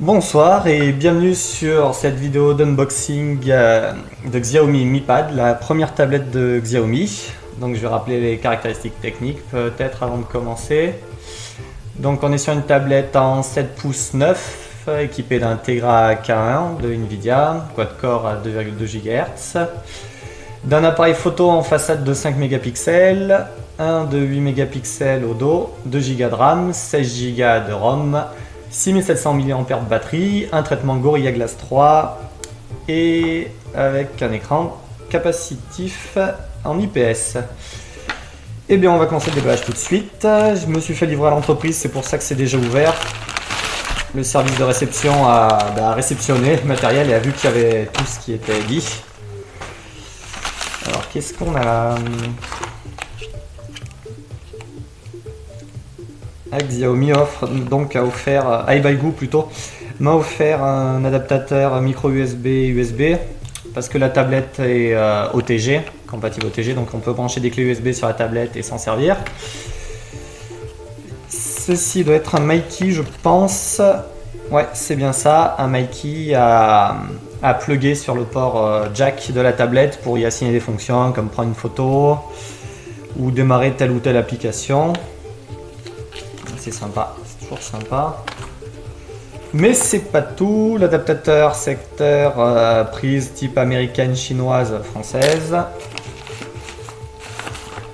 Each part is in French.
Bonsoir et bienvenue sur cette vidéo d'unboxing de Xiaomi Mi Pad, la première tablette de Xiaomi. Donc je vais rappeler les caractéristiques techniques peut-être avant de commencer. Donc on est sur une tablette en 7 pouces 9 équipée d'un Tegra K1 de Nvidia, quad-core à 2,2 GHz, d'un appareil photo en façade de 5 mégapixels, un de 8 mégapixels au dos, 2 Go de RAM, 16 Go de ROM, 6700 mAh de batterie, un traitement Gorilla Glass 3 et avec un écran capacitif en IPS. Eh bien on va commencer le déballage tout de suite. Je me suis fait livrer à l'entreprise, c'est pour ça que c'est déjà ouvert. Le service de réception a réceptionné le matériel et a vu qu'il y avait tout ce qui était dit. Alors qu'est-ce qu'on a là? Xiaomi iBuyGo plutôt, m'a offert un adaptateur micro USB parce que la tablette est OTG, compatible OTG, donc on peut brancher des clés USB sur la tablette et s'en servir. Ceci doit être un Mikey, je pense. Ouais, c'est bien ça, un Mikey à plugger sur le port jack de la tablette pour y assigner des fonctions comme prendre une photo ou démarrer telle ou telle application. C'est sympa, c'est toujours sympa. Mais c'est pas tout. L'adaptateur secteur prise type américaine, chinoise, française.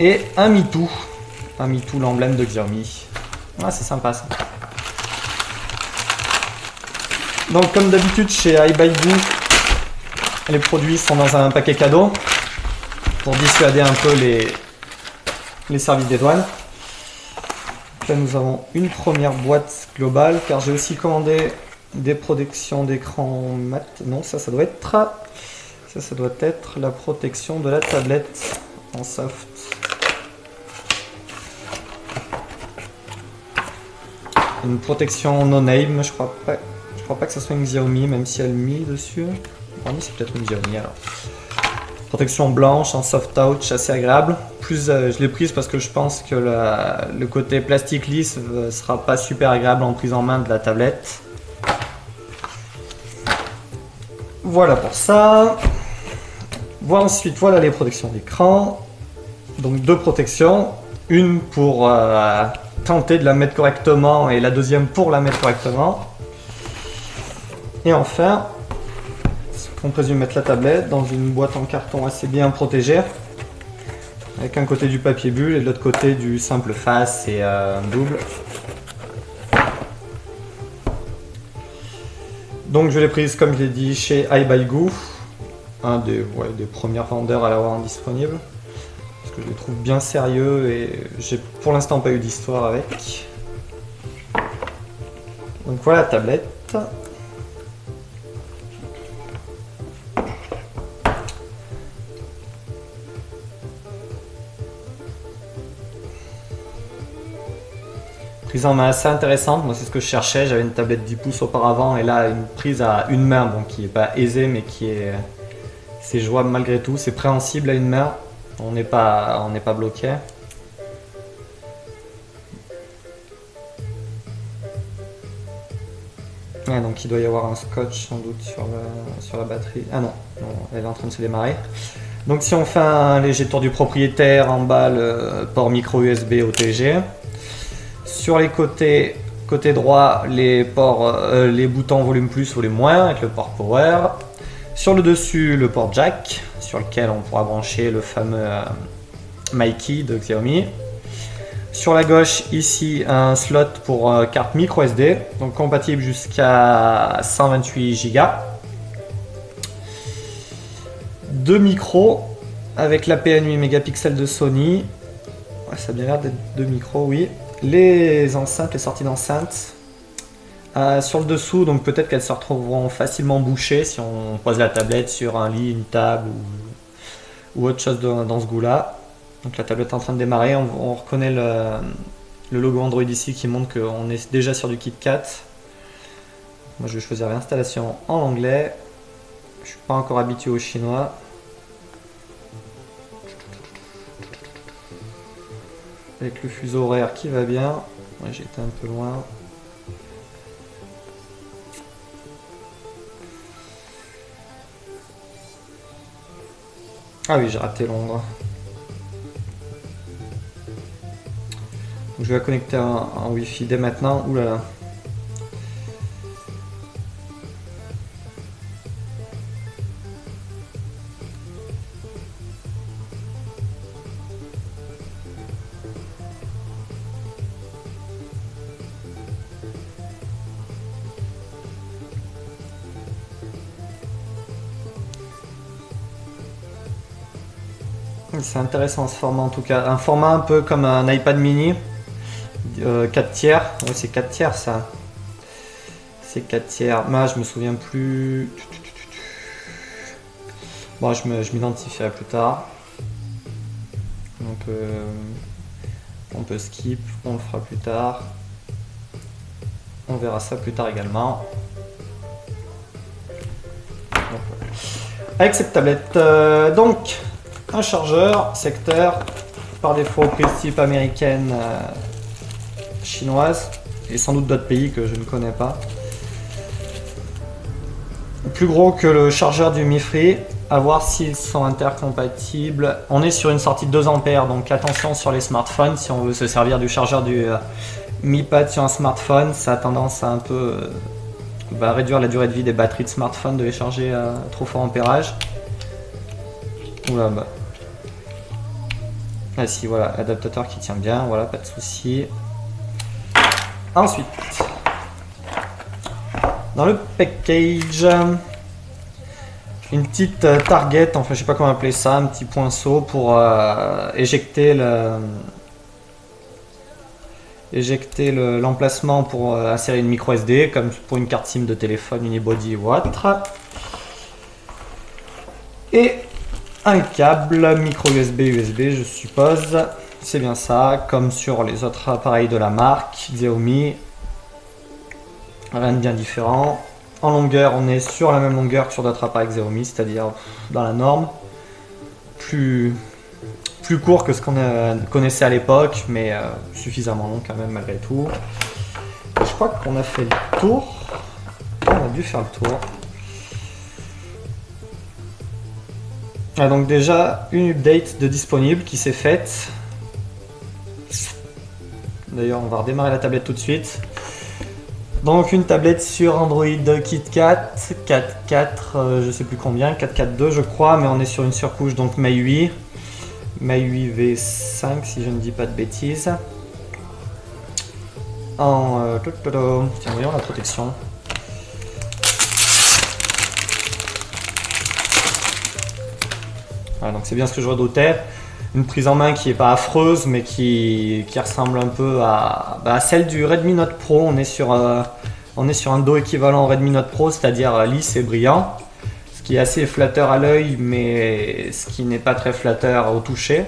Et un MeToo. Un MeToo, l'emblème de Xiaomi. Ah, c'est sympa ça. Donc comme d'habitude chez iBuyGo, les produits sont dans un paquet cadeau pour dissuader un peu les services des douanes. Là nous avons une première boîte globale car j'ai aussi commandé des protections d'écran mat. Non, ça doit être la protection de la tablette en soft. Une protection no name, je crois pas que ce soit une Xiaomi même si elle met dessus. Bon, c'est peut-être une Xiaomi alors. Protection blanche en soft touch, assez agréable. Je l'ai prise parce que je pense que le côté plastique lisse ne sera pas super agréable en prise en main de la tablette. Voilà pour ça. Voilà les protections d'écran. Donc deux protections. Une pour tenter de la mettre correctement et la deuxième pour la mettre correctement. Et enfin, on présume mettre la tablette dans une boîte en carton assez bien protégée avec un côté du papier bulle et de l'autre côté du simple face et un double. Donc je l'ai prise comme je l'ai dit chez iBuyGo, un des premiers vendeurs à l'avoir disponible parce que je les trouve bien sérieux et j'ai pour l'instant pas eu d'histoire avec. Donc voilà la tablette. Prise en main assez intéressante, moi c'est ce que je cherchais, j'avais une tablette 10 pouces auparavant et là une prise à une main, bon qui est pas aisée mais c'est jouable malgré tout, c'est préhensible à une main, on n'est pas bloqué. Ouais, donc il doit y avoir un scotch sans doute sur la batterie, ah non, elle est en train de se démarrer. Donc si on fait un léger tour du propriétaire, en bas le port micro USB OTG. Sur les côté droit, les boutons volume plus, volume moins avec le port power. Sur le dessus, le port jack sur lequel on pourra brancher le fameux Mikey de Xiaomi. Sur la gauche, ici, un slot pour carte micro SD, donc compatible jusqu'à 128 Go. Deux micros avec l'APN 8 mégapixels de Sony. Ouais, ça a bien l'air d'être deux micros, oui. Les sorties d'enceinte sur le dessous, donc peut-être qu'elles se retrouveront facilement bouchées si on pose la tablette sur un lit, une table ou autre chose dans ce goût là. Donc la tablette est en train de démarrer, on reconnaît le logo Android ici qui montre qu'on est déjà sur du KitKat. Moi je vais choisir l'installation en anglais, je suis pas encore habitué au chinois. Avec le fuseau horaire qui va bien. Ouais, j'ai été un peu loin. Ah oui, j'ai raté Londres. Je vais la connecter en Wi-Fi dès maintenant. Ouh là là. C'est intéressant ce format en tout cas. Un format un peu comme un iPad mini. 4 tiers. Ouais, c'est 4 tiers ça. C'est 4 tiers. Moi, je me souviens plus. Bon, je m'identifierai plus tard. Donc, on peut skip. On le fera plus tard. On verra ça plus tard également. Donc, voilà. Avec cette tablette. Donc, un chargeur secteur. Par défaut, prise type américaine. Chinoise et sans doute d'autres pays que je ne connais pas. Plus gros que le chargeur du Mi Free, à voir s'ils sont intercompatibles. On est sur une sortie de 2 ampères, donc attention sur les smartphones. Si on veut se servir du chargeur du Mi Pad sur un smartphone, ça a tendance à un peu réduire la durée de vie des batteries de smartphone de les charger à trop fort ampérage. Oula, bah. Ah si, voilà, adaptateur qui tient bien, voilà, pas de souci. Ensuite, dans le package, une petite target, enfin je sais pas comment appeler ça, un petit poinceau pour éjecter l'emplacement pour insérer une micro SD, comme pour une carte SIM de téléphone, unibody ou autre. Et un câble micro USB, je suppose. C'est bien ça, comme sur les autres appareils de la marque Xiaomi. Rien de bien différent. En longueur, on est sur la même longueur que sur d'autres appareils Xiaomi, c'est-à-dire dans la norme. Plus court que ce qu'on connaissait à l'époque, mais suffisamment long quand même malgré tout. Et je crois qu'on a fait le tour. On a dû faire le tour. Ah, donc déjà, une update de disponible qui s'est faite. D'ailleurs, on va redémarrer la tablette tout de suite. Donc une tablette sur Android KitKat 4.4, je sais plus combien, 4.4.2 je crois, mais on est sur une surcouche donc MIUI V5 si je ne dis pas de bêtises. En tiens, voyons la protection. Voilà, donc c'est bien ce que je redoutais. Une prise en main qui n'est pas affreuse, mais qui ressemble un peu à celle du Redmi Note Pro. On est sur un dos équivalent au Redmi Note Pro, c'est-à-dire lisse et brillant. Ce qui est assez flatteur à l'œil, mais ce qui n'est pas très flatteur au toucher.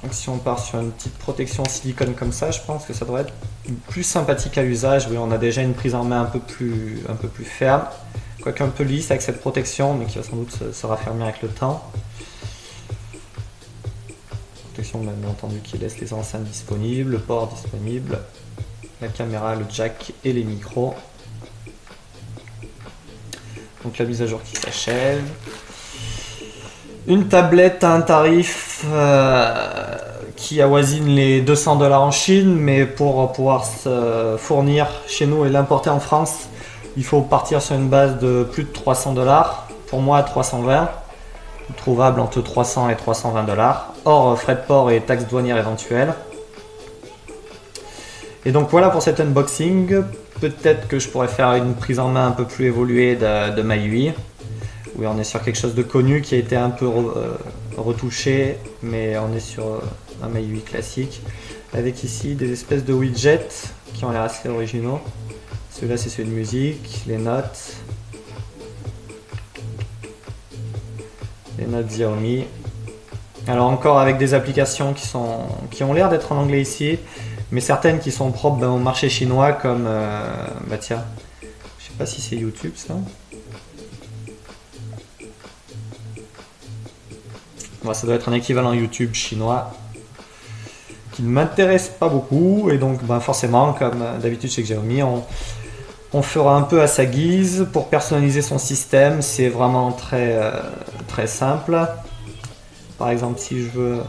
Donc si on part sur une petite protection silicone comme ça, je pense que ça devrait être plus sympathique à l'usage. Oui, on a déjà une prise en main un peu plus ferme. Quoique un peu lisse avec cette protection, mais qui va sans doute se raffermir avec le temps. Protection bien entendu qui laisse les enceintes disponibles, le port disponible, la caméra, le jack et les micros. Donc la mise à jour qui s'achève. Une tablette à un tarif qui avoisine les 200 $ en Chine, mais pour pouvoir se fournir chez nous et l'importer en France, il faut partir sur une base de plus de 300 $. Pour moi, 320. Trouvable entre 300 et 320 $, hors frais de port et taxes douanières éventuelles. Et donc voilà pour cet unboxing. Peut-être que je pourrais faire une prise en main un peu plus évoluée de MIUI. Oui, on est sur quelque chose de connu qui a été un peu retouché, mais on est sur un MIUI classique. Avec ici des espèces de widgets qui ont l'air assez originaux. Celui-là c'est celui de musique, les notes. Les notes Xiaomi. Alors encore avec des applications qui ont l'air d'être en anglais ici, mais certaines qui sont propres au marché chinois comme bah tiens, je sais pas si c'est YouTube ça. Bon, ça doit être un équivalent YouTube chinois qui ne m'intéresse pas beaucoup, et donc bah, forcément comme d'habitude chez Xiaomi On fera un peu à sa guise. Pour personnaliser son système, c'est vraiment très simple. Par exemple, si je veux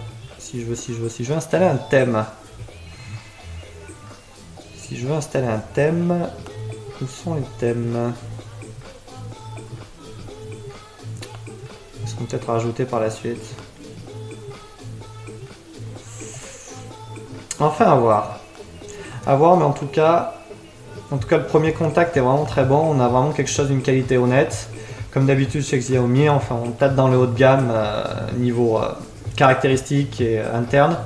installer un thème. Si je veux installer un thème, où sont les thèmes? Ils seront peut-être rajoutés par la suite. Enfin, à voir. À voir, mais en tout cas, le premier contact est vraiment très bon. On a vraiment quelque chose d'une qualité honnête. Comme d'habitude chez Xiaomi, enfin, on tape dans le haut de gamme niveau caractéristiques et interne.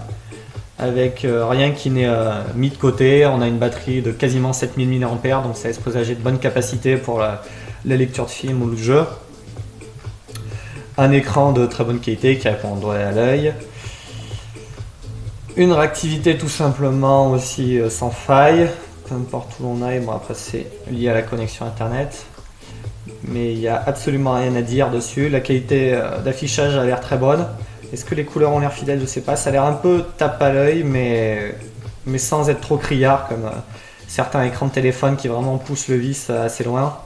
Avec rien qui n'est mis de côté. On a une batterie de quasiment 7000 mAh, donc ça laisse présager de bonnes capacités pour la lecture de film ou le jeu. Un écran de très bonne qualité qui répond au doigt et à l'œil. Une réactivité tout simplement aussi sans faille, peu importe où l'on aille. Bon, après c'est lié à la connexion internet, mais il n'y a absolument rien à dire dessus. La qualité d'affichage a l'air très bonne. Est-ce que les couleurs ont l'air fidèles? Je sais pas. Ça a l'air un peu tape à l'œil, mais sans être trop criard comme certains écrans de téléphone qui vraiment poussent le vice assez loin.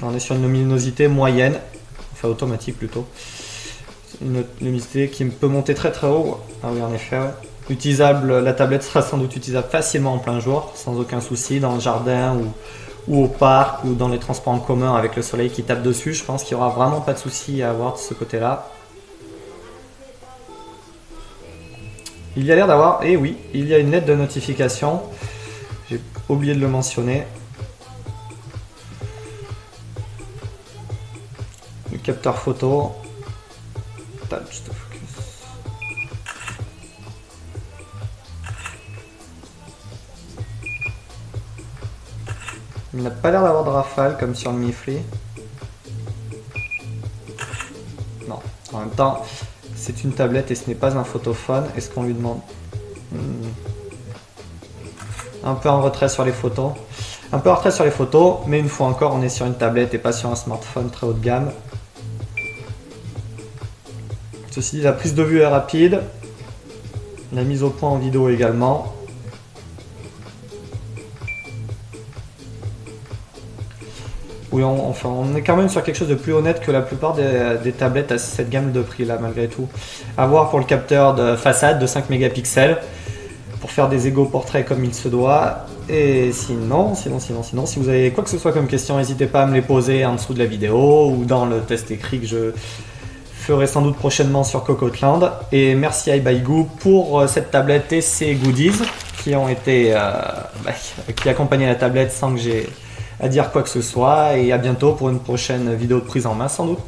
On est sur une luminosité moyenne, enfin automatique plutôt. Une luminosité qui peut monter très très haut. Ah oui, en effet. Ouais. Utilisable, la tablette sera sans doute utilisable facilement en plein jour, sans aucun souci, dans le jardin ou au parc ou dans les transports en commun avec le soleil qui tape dessus. Je pense qu'il n'y aura vraiment pas de souci à avoir de ce côté-là. Il y a l'air d'avoir, et oui, il y a une lettre de notification. J'ai oublié de le mentionner. Le capteur photo. Juste focus. Il n'a pas l'air d'avoir de rafale comme sur le Mi Free. Non, en même temps, c'est une tablette et ce n'est pas un photophone. Est-ce qu'on lui demande un peu en retrait sur les photos? Un peu en retrait sur les photos, mais une fois encore, on est sur une tablette et pas sur un smartphone très haut de gamme. Ceci dit, la prise de vue est rapide, la mise au point en vidéo également. Oui, on est quand même sur quelque chose de plus honnête que la plupart des tablettes à cette gamme de prix là, malgré tout. À voir pour le capteur de façade de 5 mégapixels pour faire des égaux portraits comme il se doit. Et sinon, si vous avez quoi que ce soit comme question, n'hésitez pas à me les poser en dessous de la vidéo ou dans le test écrit que je ferai sans doute prochainement sur Cocoatland. Et merci à Baigu pour cette tablette et ses goodies qui ont été qui accompagnaient la tablette sans que j'ai à dire quoi que ce soit. Et à bientôt pour une prochaine vidéo de prise en main sans doute.